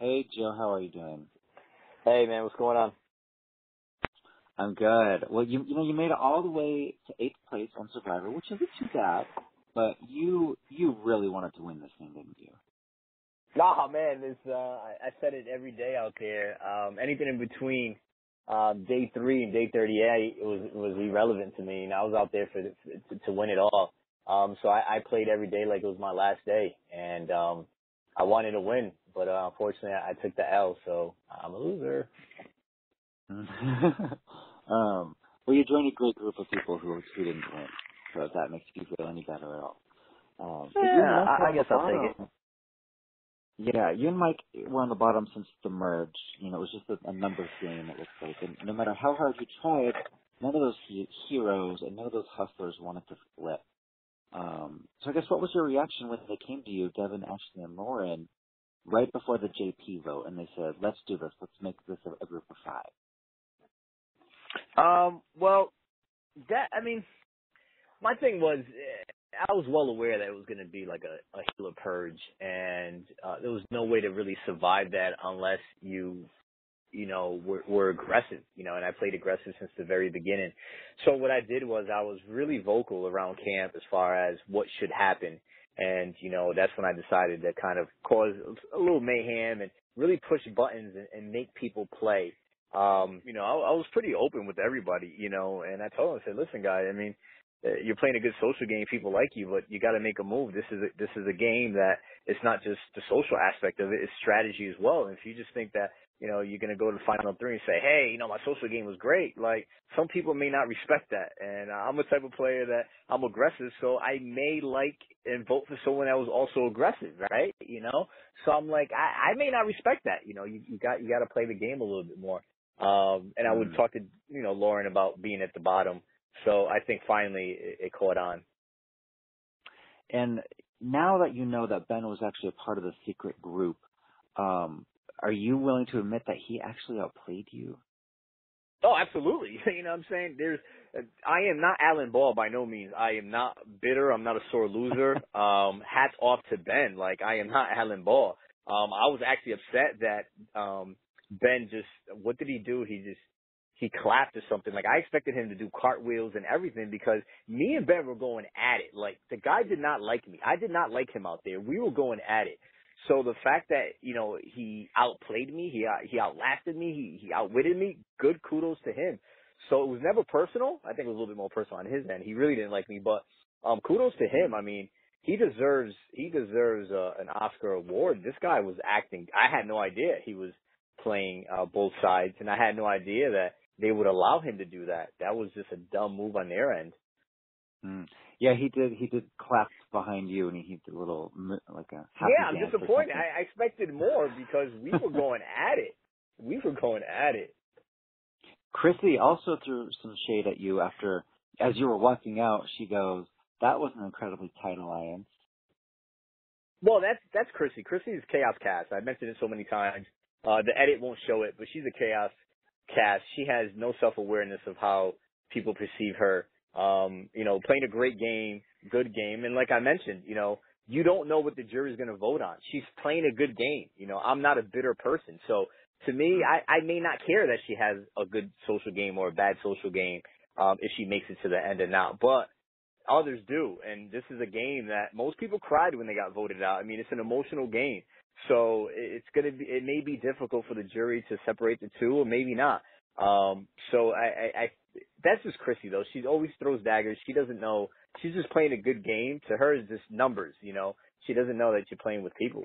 Hey, Joe, how are you doing? Hey, man, what's going on? I'm good. Well, you made it all the way to 8th place on Survivor, which isn't too bad, but you really wanted to win this thing, didn't you? Nah, man, I said it every day out there. Anything in between day 3 and day 38 was irrelevant to me, and I was out there to win it all. So I played every day like it was my last day, and I wanted to win, but unfortunately I took the L, so I'm a loser. Well, you joined a great group of people who didn't win, so if that makes you feel any better at all. Yeah, I guess I'll take it. Yeah, you and Mike were on the bottom since the merge. You know, it was just a numbers game, it looks like. And no matter how hard you tried, none of those heroes and none of those hustlers wanted to flip. So I guess what was your reaction when they came to you, Devin, Ashley, and Lauren, right before the JP vote, and they said, let's do this, let's make this a group of 5? Well, my thing was, I was well aware that it was going to be like a healer purge, and there was no way to really survive that unless you were aggressive, and I played aggressive since the very beginning. So what I did was I was really vocal around camp as far as what should happen. And, that's when I decided to kind of cause a little mayhem and really push buttons and make people play. I was pretty open with everybody, and I told them, I said, listen, guys, you're playing a good social game. People like you, but you got to make a move. This is a game that it's not just the social aspect of it. It's strategy as well. And if you just think that, you're going to go to the final 3 and say, hey, my social game was great. Like, some people may not respect that. And I'm the type of player that I'm aggressive. So I may like and vote for someone that was also aggressive, right? So I'm like, I may not respect that. You got to play the game a little bit more. And I would talk to, Lauren about being at the bottom. So I think finally it caught on. And now that you know that Ben was actually a part of the secret group, are you willing to admit that he actually outplayed you? Oh, absolutely. You know what I'm saying? I am not Alan Ball by no means. I am not bitter. I'm not a sore loser. Hats off to Ben. Like, I am not Alan Ball. I was actually upset that Ben what did he do? He clapped or something. Like, I expected him to do cartwheels and everything because me and Ben were going at it. Like, the guy did not like me. I did not like him out there. We were going at it. So the fact that, he outplayed me, he outlasted me, he outwitted me, good kudos to him. So it was never personal. I think it was a little bit more personal on his end. He really didn't like me, but kudos to him. He deserves an Oscar award. This guy was acting. I had no idea he was playing both sides, and I had no idea that they would allow him to do that. That was just a dumb move on their end. Yeah, he did clap behind you, and he did a little, like a happy I'm dance disappointed. I expected more because we were going at it. Chrissy also threw some shade at you as you were walking out. She goes, that was an incredibly tight alliance. Well, that's Chrissy. Chrissy is Chaos Cast. I've mentioned it so many times. The edit won't show it, but she's a Chaos Cast. She has no self-awareness of how people perceive her. Playing a great game, good game. And like I mentioned, you don't know what the jury's going to vote on. She's playing a good game. I'm not a bitter person. So to me, I may not care that she has a good social game or a bad social game, if she makes it to the end or not. But others do. And this is a game that most people cried when they got voted out. It's an emotional game. So it may be difficult for the jury to separate the two, or maybe not. So that's just Chrissy though. She always throws daggers. She doesn't know. She's just playing a good game. To her, it's just numbers, She doesn't know that you're playing with people,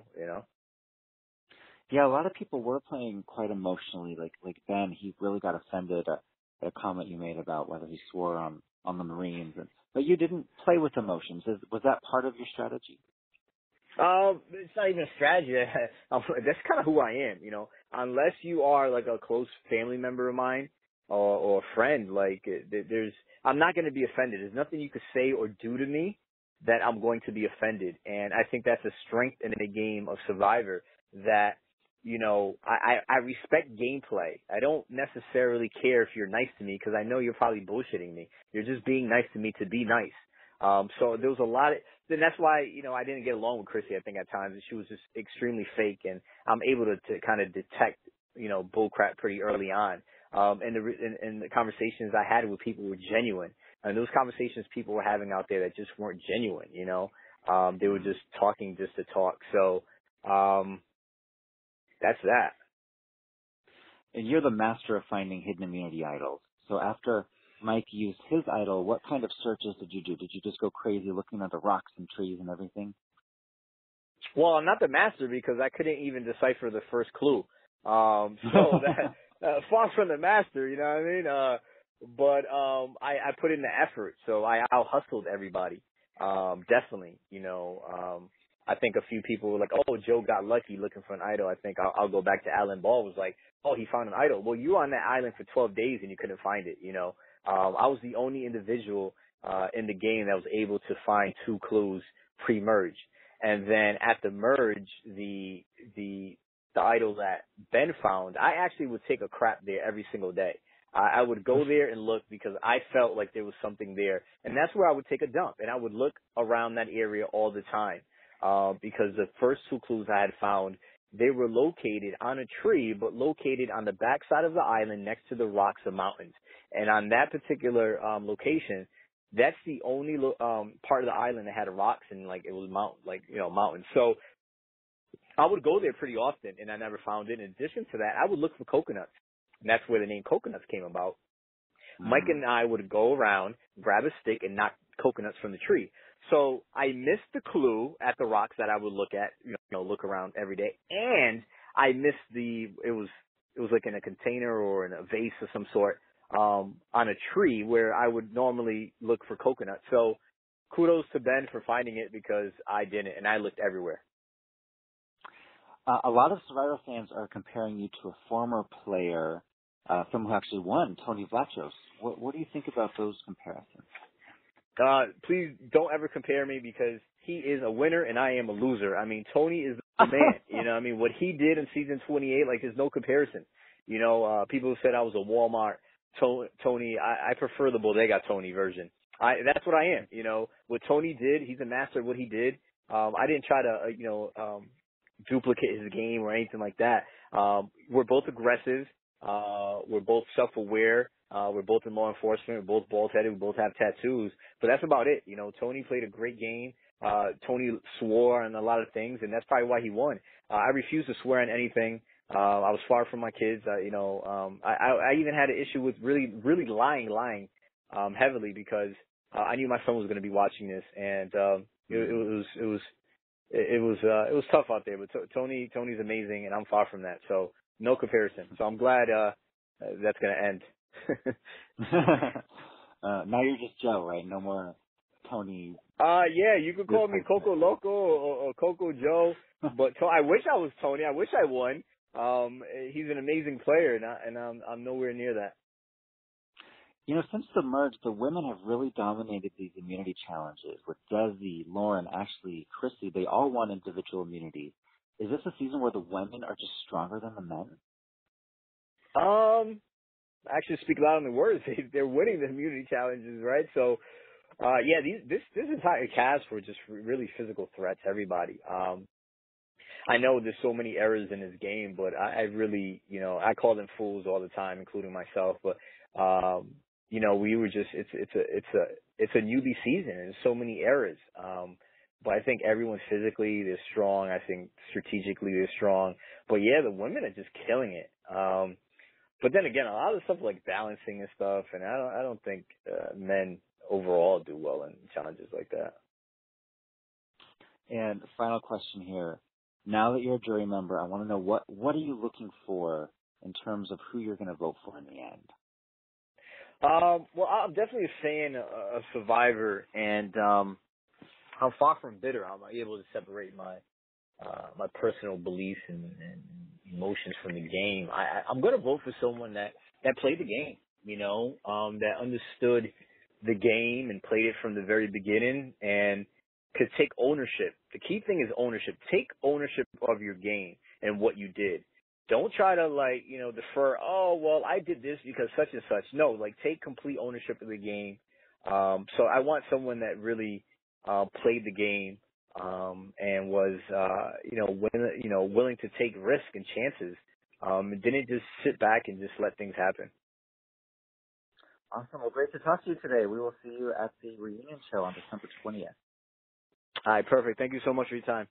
Yeah, a lot of people were playing quite emotionally. Like Ben, he really got offended at a comment you made about whether he swore on the Marines. But you didn't play with emotions. Was that part of your strategy? It's not even a strategy. That's kind of who I am, Unless you are like a close family member of mine or a friend, I'm not going to be offended. There's nothing you could say or do to me that I'm going to be offended. And I think that's a strength in a game of Survivor that, I respect gameplay. I don't necessarily care if you're nice to me because I know you're probably bullshitting me. You're just being nice to me to be nice. So there was a lot of, then that's why, I didn't get along with Chrissy, I think, at times. She was just extremely fake, and I'm able to kind of detect, bull crap pretty early on. And the conversations I had with people were genuine. And those conversations people were having out there that just weren't genuine, they were just talking just to talk. So, that's that. And you're the master of finding hidden immunity idols. So after Mike used his idol, what kind of searches did you do? Did you just go crazy looking at the rocks and trees and everything? Well, I'm not the master because I couldn't even decipher the first clue. So that far from the master, you know what I mean? But I put in the effort, so I out-hustled everybody. Definitely, I think a few people were like, oh, Joe got lucky looking for an idol. I think I'll go back to Alan Ball was like, oh, he found an idol. Well, you were on that island for 12 days and you couldn't find it, I was the only individual in the game that was able to find 2 clues pre-merge. And then at the merge, the idol that Ben found, I actually would take a crap there every single day. I would go there and look because I felt like there was something there. And that's where I would take a dump. And I would look around that area all the time because the first 2 clues I had found, they were located on a tree, but located on the backside of the island next to the rocks and mountains. And on that particular location, that's the only part of the island that had rocks and it was mountains. So I would go there pretty often, and I never found it. In addition to that, I would look for coconuts, and that's where the name Coconuts came about. Mike and I would go around, grab a stick, and knock coconuts from the tree. So I missed the clue at the rocks that I would look at, look around every day, and I missed it was like in a container or in a vase of some sort on a tree where I would normally look for coconuts. So kudos to Ben for finding it because I didn't, and I looked everywhere. A lot of Survivor fans are comparing you to a former player, someone who actually won, Tony Vlachos. What do you think about those comparisons? Please don't ever compare me because he is a winner and I am a loser. I mean, Tony is the man. What he did in season 28, there's no comparison. People said I was a Walmart Tony. I prefer the Bodega Tony version. That's what I am. What Tony did, he's a master of what he did. I didn't try to, duplicate his game or anything like that. We're both aggressive. We're both self-aware. We're both in law enforcement. We're both bald-headed. We both have tattoos. But that's about it. Tony played a great game. Tony swore on a lot of things, and that's probably why he won. I refuse to swear on anything. I was far from my kids. I even had an issue with really, really lying heavily because I knew my son was going to be watching this, and it was tough out there. But Tony's amazing, and I'm far from that. So no comparison. So I'm glad that's going to end. Now you're just Joe, right? No more Tony. Yeah, you could call me Coco Loco or Coco Joe, but I wish I was Tony. I wish I won. He's an amazing player, and I'm nowhere near that. Since the merge, the women have really dominated these immunity challenges with Desi, Lauren, Ashley, Chrissy. They all won individual immunity. Is this a season where the women are just stronger than the men? Actually, speak louder than the words. They're winning the immunity challenges, right? So, yeah, this entire cast were just really physical threats. Everybody. I know there's so many errors in this game, but I really, I call them fools all the time, including myself. But we were just it's a newbie season and there's so many errors. But I think everyone physically they're strong. I think strategically they're strong. But yeah, the women are just killing it. But then again, a lot of stuff like balancing and stuff, and I don't think men overall do well in challenges like that. And final question here. Now that you're a jury member, I want to know what are you looking for in terms of who you're going to vote for in the end? Well, I'm definitely a fan of Survivor, and I'm far from bitter. I'm able to separate my personal beliefs and emotions from the game. I'm going to vote for someone that played the game, that understood the game and played it from the very beginning and could take ownership. The key thing is ownership. Take ownership of your game and what you did. Don't try to defer, oh, well, I did this because such and such. No, take complete ownership of the game. So I want someone that really played the game and was willing to take risks and chances, and didn't just sit back and just let things happen. Awesome. Well, great to talk to you today. We will see you at the reunion show on December 20th. All right, perfect. Thank you so much for your time.